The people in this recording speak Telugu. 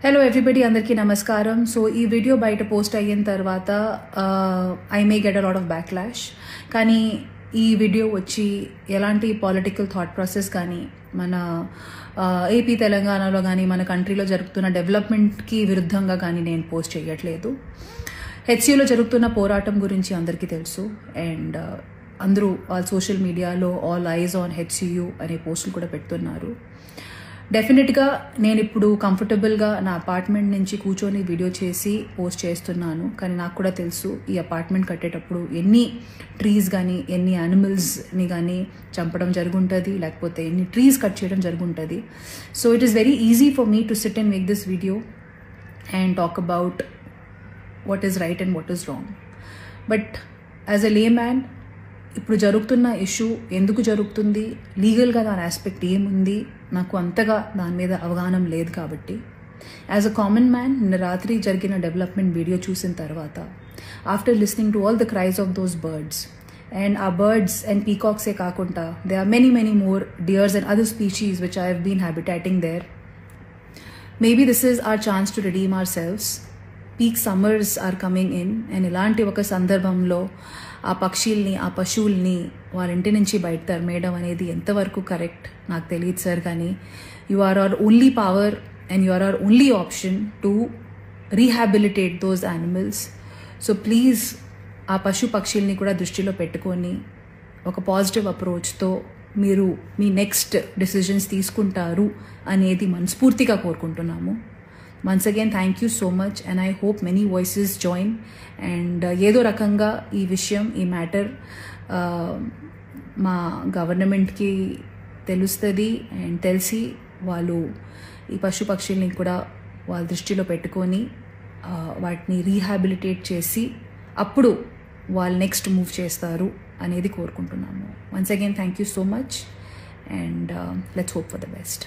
హలో ఎవ్రీబడి, అందరికీ నమస్కారం. సో ఈ వీడియో బయట పోస్ట్ అయిన తర్వాత I may get a lot of backlash. కానీ ఈ వీడియో వచ్చి ఎలాంటి పొలిటికల్ థాట్ ప్రాసెస్ కానీ మన ఏపీ తెలంగాణలో కానీ మన కంట్రీలో జరుగుతున్న డెవలప్మెంట్కి విరుద్ధంగా కానీ నేను పోస్ట్ చేయట్లేదు. హెచ్సియూలో జరుగుతున్న పోరాటం గురించి అందరికీ తెలుసు. అండ్ అందరూ సోషల్ మీడియాలో ఆల్ ఐజ్ ఆన్ హెచ్సియూ అనే పోస్టులు కూడా పెడుతున్నారు. డెఫినెట్గా నేను ఇప్పుడు కంఫర్టబుల్గా నా అపార్ట్మెంట్ నుంచి కూర్చొని వీడియో చేసి పోస్ట్ చేస్తున్నాను. కానీ నాకు కూడా తెలుసు ఈ అపార్ట్మెంట్ కట్టేటప్పుడు ఎన్ని ట్రీస్ కానీ ఎన్ని యానిమల్స్ని కానీ చంపడం జరుగుంటుంది, లేకపోతే ఎన్ని ట్రీస్ కట్ చేయడం జరుగుంటుంది. So it is very easy for me to sit and make this video and talk about what is right and what is wrong. But as a layman ఇప్పుడు జరుగుతున్న ఇష్యూ ఎందుకు జరుగుతుంది, లీగల్గా దాని ఆస్పెక్ట్ ఏముంది, నాకు అంతగా దాని మీద అవగాహన లేదు. కాబట్టి యాజ్ అ కామన్ మ్యాన్ నిన్న రాత్రి జరిగిన డెవలప్మెంట్ వీడియో చూసిన తర్వాత after listening to all the cries of those birds and ఆ బర్డ్స్ అండ్ పీకాక్సే కాకుండా they are many more deers and other species which I have been habitating there. Maybe this is our chance to redeem ourselves. Peak summers are coming in and ఇలాంటి ఒక సందర్భంలో ఆ పక్షుల్ని ఆ పశువుల్ని వాళ్ళ ఇంటి నుంచి బయట తరిమేయడం అనేది ఎంతవరకు కరెక్ట్ నాకు తెలియదు సార్. కానీ you are our only power and you are our only option to rehabilitate those animals. So please ఆ పక్షుల్ని కూడా దృష్టిలో పెట్టుకొని ఒక పాజిటివ్ అప్రోచ్తో మీరు మీ నెక్స్ట్ డెసిషన్స్ తీసుకుంటారు అనేది మనస్ఫూర్తిగా కోరుకుంటున్నాము. Once again, thank you so much and I hope many voices join and ఏదో రకంగా ఈ విషయం ఈ మ్యాటర్ మా గవర్నమెంట్కి తెలుస్తుంది అండ్ తెలిసి వాళ్ళు ఈ పక్షుల్ని కూడా వాళ్ళ దృష్టిలో పెట్టుకొని వాటిని రీహాబిలిటేట్ చేసి అప్పుడు వాళ్ళు నెక్స్ట్ మూవ్ చేస్తారు అనేది కోరుకుంటున్నాము. Once again, thank you so much and let's hope for the best.